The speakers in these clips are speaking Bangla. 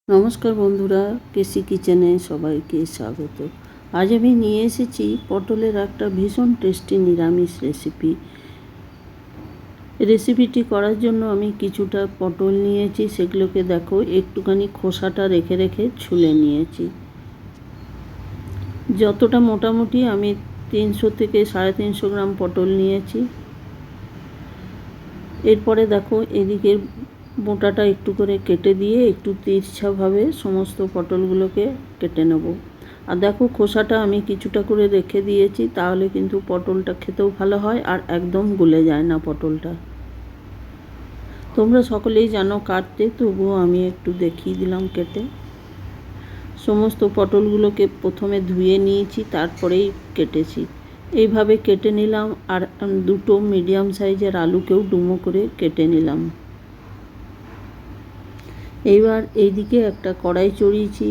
নমস্কার বন্ধুরা, কেসি কিচেনে সবাইকে স্বাগত। আজ আমি নিয়ে এসেছি পটলের একটা ভীষণ টেস্টি নিরামিষ রেসিপি। রেসিপিটি করার জন্য আমি কিছুটা পটল নিয়েছি, সেগুলোকে দেখো একটুখানি খোসাটা রেখে রেখে ছুলে নিয়েছি। যতটা মোটামুটি আমি 300 থেকে 350 গ্রাম পটল নিয়েছি। এরপরে দেখো এদিকে বোঁটাটা একটু করে কেটে দিয়ে একটু তিরছাভাবে সমস্ত পটলগুলোকে কেটে নেব। আর দেখো খোসাটা আমি কিছুটা করে রেখে দিয়েছি, তাহলে কিন্তু পটলটা খেতেও ভালো হয় আর একদম গলে যায় না পটলটা। তোমরা সকলেই জানো কাটতে, তবুও আমি একটু দেখিয়ে দিলাম কেটে। সমস্ত পটলগুলোকে প্রথমে ধুয়ে নিয়েছি, তারপরেই কেটেছি। এইভাবে কেটে নিলাম। আর দুটো মিডিয়াম সাইজের আলুকেও ডুমো করে কেটে নিলাম। এইবার এইদিকে একটা কড়াই চড়িয়েছি।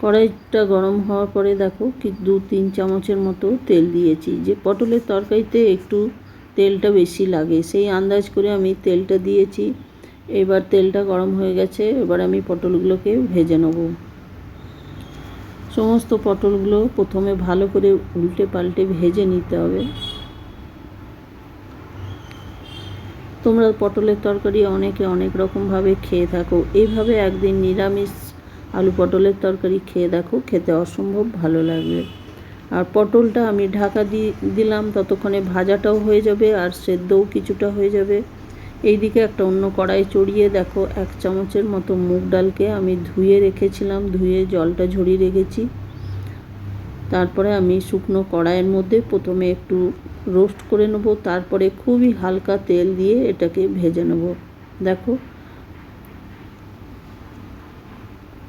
কড়াইটা গরম হওয়ার পরে দেখো কি 2-3 চামচের মতো তেল দিয়েছি। যে পটলের তরকারিতে একটু তেলটা বেশি লাগে, সেই আন্দাজ করে আমি তেলটা দিয়েছি। এবার তেলটা গরম হয়ে গেছে, এবার আমি পটলগুলোকে ভেজে নেব। সমস্ত পটলগুলো প্রথমে ভালো করে উল্টে পাল্টে ভেজে নিতে হবে। তোমরা পটলের তরকারি অনেকে অনেক রকমভাবে খেয়ে থাকো, এইভাবে একদিন নিরামিষ আলু পটলের তরকারি খেয়ে দেখো, খেতে অসম্ভব ভালো লাগবে। আর পটলটা আমি ঢাকা দিলাম, ততক্ষণে ভাজাটাও হয়ে যাবে আর সেদ্ধও কিছুটা হয়ে যাবে। এইদিকে একটা অন্য কড়াই চড়িয়ে দেখো 1 চামচের মতো মুগ ডালকে আমি ধুয়ে রেখেছিলাম, ধুয়ে জলটা ঝরিয়ে রেখেছি। তারপরে আমি শুকনো কড়াইয়ের মধ্যে প্রথমে একটু রোস্ট করে নেব, তারপরে খুবই হালকা তেল দিয়ে এটাকে ভেজে নেব। দেখো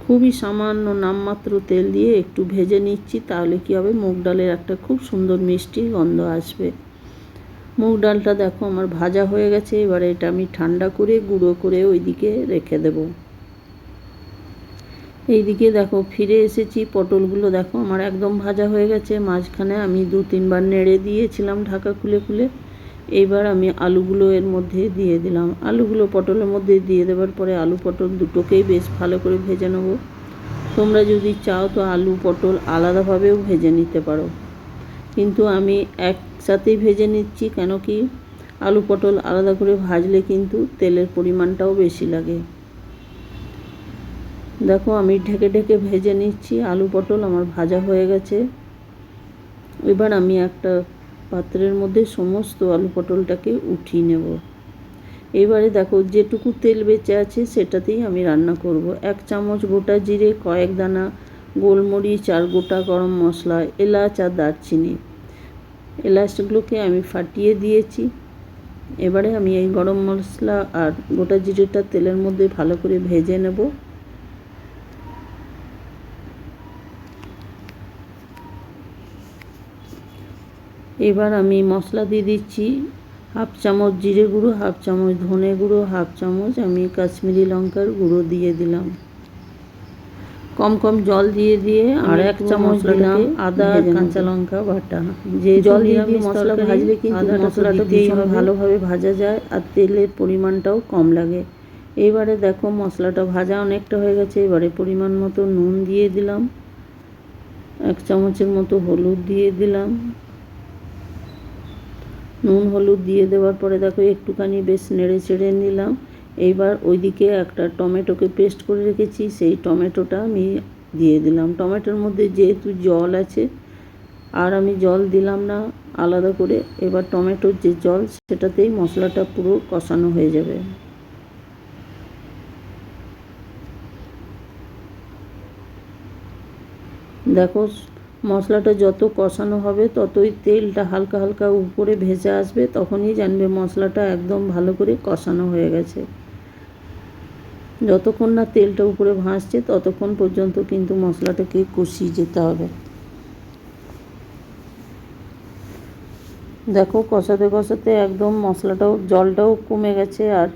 খুবই সামান্য নামমাত্র তেল দিয়ে একটু ভেজে নিচ্ছি, তাহলে কি হবে, মুগ ডালের একটা খুব সুন্দর মিষ্টি গন্ধ আসবে। মুগ ডালটা দেখো আমার ভাজা হয়ে গেছে। এবারে এটা আমি ঠান্ডা করে গুঁড়ো করে ওইদিকে রেখে দেব। এইদিকে দেখো ফিরে এসেছি, পটলগুলো দেখো আমার একদম ভাজা হয়ে গেছে। মাঝখানে আমি 2-3 বার নেড়ে দিয়েছিলাম ঢাকা খুলে খুলে। এইবার আমি আলুগুলো এর মধ্যে দিয়ে দিলাম। আলুগুলো পটলের মধ্যে দিয়ে দেওয়ার পরে আলু পটল দুটোকেই বেশ ভালো করে ভেজে নেব। তোমরা যদি চাও তো আলু পটল আলাদাভাবেও ভেজে নিতে পারো, কিন্তু আমি একসাথেই ভেজে নিচ্ছি। কেন কি আলু পটল আলাদা করে ভাজলে কিন্তু তেলের পরিমাণটাও বেশি লাগে। দেখো আমি ঢেকে ঢেকে ভেজে নিচ্ছি। আলু পটল আমার ভাজা হয়ে গেছে। এবার আমি একটা পাত্রের মধ্যে সমস্ত আলু পটলটাকে উঠিয়ে নেব। এবারে দেখো যেটুকু তেল বেঁচে আছে সেটাতেই আমি রান্না করব। 1 চামচ গোটা জিরে, কয়েক দানা গোলমরিচ আর গোটা গরম মশলা, এলাচ আর দারচিনি, এলাচগুলোকে আমি ফাটিয়ে দিয়েছি। এবারে আমি এই গরম মশলা আর গোটা জিরেটা তেলের মধ্যে ভালো করে ভেজে নেব। এবার আমি মশলা দিয়ে দিচ্ছি 1/2 চামচ জিরে গুঁড়ো, 1/2 চামচ ধনে গুঁড়ো, 1/2 চামচ আমি কাশ্মীরি লঙ্কার গুঁড়ো দিয়ে দিলাম। কম কম জল দিয়ে দিয়ে আর 1 চামচ দিলাম আদা আর কাঁচা লঙ্কা বাটা। যে জল দিয়ে দিয়ে মশলা ভাজলে কিন্তু মশলাটা ভীষণ ভালোভাবে ভাজা যায় আর তেলের পরিমাণটাও কম লাগে। এবারে দেখো মশলাটা ভাজা অনেকটা হয়ে গেছে। এবারে পরিমাণ মতো নুন দিয়ে দিলাম, 1 চামচের মতো হলুদ দিয়ে দিলাম। নুন হলুদ দিয়ে দেওয়ার পরে দেখো একটুখানি বেশ নেড়ে চেড়ে নিলাম। এইবার ওইদিকে একটা টমেটোকে পেস্ট করে রেখেছি, সেই টমেটোটা আমি দিয়ে দিলাম। টমেটোর মধ্যে যেহেতু জল আছে আর আমি জল দিলাম না আলাদা করে। এবার টমেটোর যে জল সেটাতেই মশলাটা পুরো কষানো হয়ে যাবে। দেখো মশলাটা যত কষানো হবে ততই তেলটা হালকা হালকা উপরে ভেসে আসবে, তখনই জানবে মশলাটা একদম ভালো করে কষানো হয়ে গেছে। যতক্ষণ না তেলটা উপরে ভাসছে ততক্ষণ পর্যন্ত কিন্তু মশলাটাকে কষিয়ে যেতে হবে। দেখো কষাতে কষাতে একদম মশলাটাও জলটাও কমে গেছে আর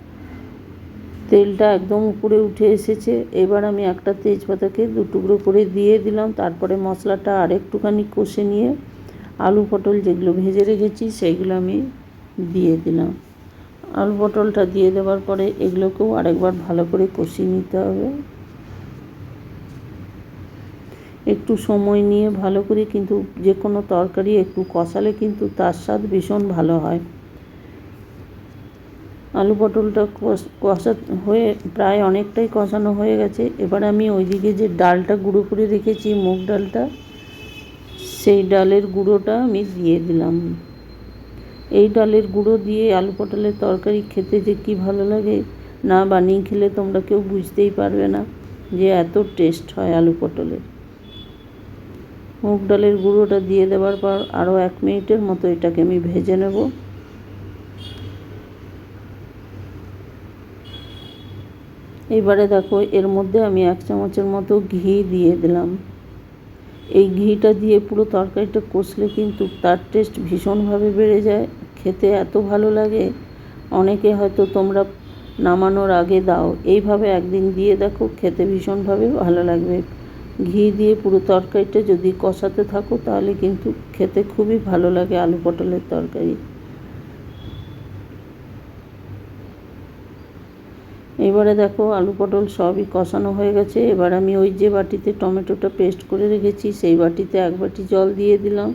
তেলটা একদম উপরে উঠে এসেছে। এবার আমি একটা তেজপাতাকে 2 টুকরো করে দিয়ে দিলাম। তারপরে মশলাটা আর একটুখানি কষে নিয়ে আলু পটল যেগুলো ভেজে রেখেছি সেইগুলো আমি দিয়ে দিলাম। আলু পটলটা দিয়ে দেওয়ার পরে এগুলোকেও আরেকবার ভালো করে কষিয়ে নিতে হবে। একটু সময় নিয়ে ভালো করে, কিন্তু যে কোনো তরকারি একটু কষালে কিন্তু তার স্বাদ ভীষণ ভালো হয়। আলু পটলটা কষা হয়ে প্রায় অনেকটাই কষানো হয়ে গেছে। এবার আমি ওইদিকে যে ডালটা গুঁড়ো করে রেখেছি, মুগ ডালটা, সেই ডালের গুঁড়োটা আমি দিয়ে দিলাম। এই ডালের গুঁড়ো দিয়ে আলু পটলের তরকারি খেতে যে কী ভালো লাগে, না বানিয়ে খেলে তোমরা কেউ বুঝতেই পারবে না যে এত টেস্ট হয় আলু পটলের। মুগ ডালের গুঁড়োটা দিয়ে দেওয়ার পর আরও 1 মিনিটের মতো এটাকে আমি ভেজে নেব। এবারে দেখো এর মধ্যে আমি 1 চামচের মতো ঘি দিয়ে দিলাম। এই ঘিটা দিয়ে পুরো তরকারিটা কষলে কিন্তু তার টেস্ট ভীষণভাবে বেড়ে যায়, খেতে এত ভালো লাগে। অনেকে হয়তো তোমরা নামানোর আগে দাও, এইভাবে একদিন দিয়ে দেখো, খেতে ভীষণভাবে ভালো লাগবে। ঘি দিয়ে পুরো তরকারিটা যদি কষাতে থাকো তাহলে কিন্তু খেতে খুবই ভালো লাগে আলু পটলের তরকারি। এবারে দেখো আলু পটল সবই কষানো হয়ে গেছে। এবার আমি ওই যে বাটিতে টমেটোটা পেস্ট করে রেখেছি সেই বাটিতে 1 বাটি জল দিয়ে দিলাম,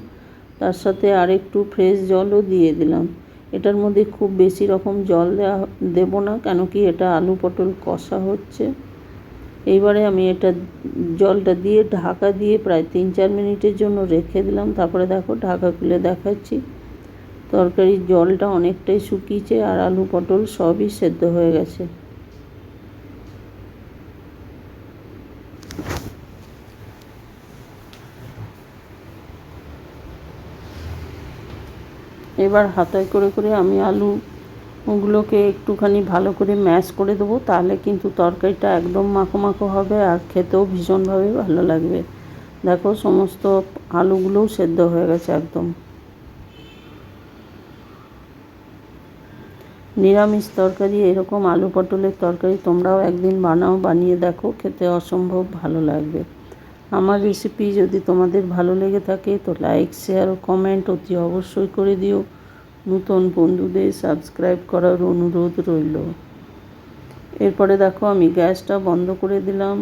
তার সাথে আর একটু ফ্রেশ জলও দিয়ে দিলাম। এটার মধ্যে খুব বেশি রকম জল দেবো না, কেন কি এটা আলু পটল কষা হচ্ছে। এইবারে আমি এটা জলটা দিয়ে ঢাকা দিয়ে প্রায় 3-4 মিনিটের জন্য রেখে দিলাম। তারপরে দেখো ঢাকা খুলে দেখাচ্ছি, তরকারির জলটা অনেকটাই শুকিয়েছে আর আলু পটল সবই সেদ্ধ হয়ে গেছে। এবার হাতায় করে করে আমি আলুগুলোকে একটুখানি ভালো করে ম্যাশ করে দেবো, তাহলে কিন্তু তরকারিটা একদম মাখো মাখো হবে আর খেতেও ভীষণভাবে ভালো লাগবে। দেখো সমস্ত আলুগুলোও সেদ্ধ হয়ে গেছে একদম। নিরামিষ তরকারি এরকম আলু পটলের তরকারি তোমরাও একদিন বানাও, বানিয়ে দেখো, খেতে অসম্ভব ভালো লাগবে। আমার রেসিপি যদি তোমাদের ভালো লেগে থাকে তো লাইক, শেয়ার ও কমেন্ট অতি অবশ্যই করে দিও। নতুন বন্ধুদের সাবস্ক্রাইব করার অনুরোধ রইল। এরপরে দেখো আমি গ্যাসটা বন্ধ করে দিলাম।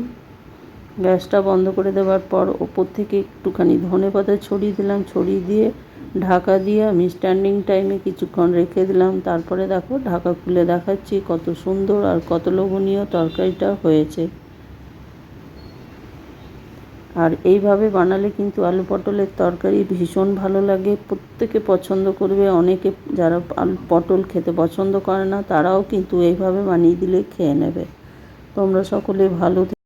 গ্যাসটা বন্ধ করে দেওয়ার পর ওপর থেকে একটুখানি ধনেপাতা ছড়িয়ে দিলাম, ছড়িয়ে দিয়ে ঢাকা দিয়ে আমি স্ট্যান্ডিং টাইমে কিছুক্ষণ রেখে দিলাম। তারপরে দেখো ঢাকা খুলে দেখাচ্ছি কত সুন্দর আর কত লোভনীয় তরকারিটা হয়েছে। আর এইভাবে বানালে কিন্তু আলু পটলের তরকারি ভীষণ ভালো লাগে, প্রত্যেকে পছন্দ করবে। অনেকে যারা আলু পটল খেতে পছন্দ করে না তারাও কিন্তু এইভাবে বানিয়ে দিলে খেয়ে নেবে। তোমরা সকলে ভালো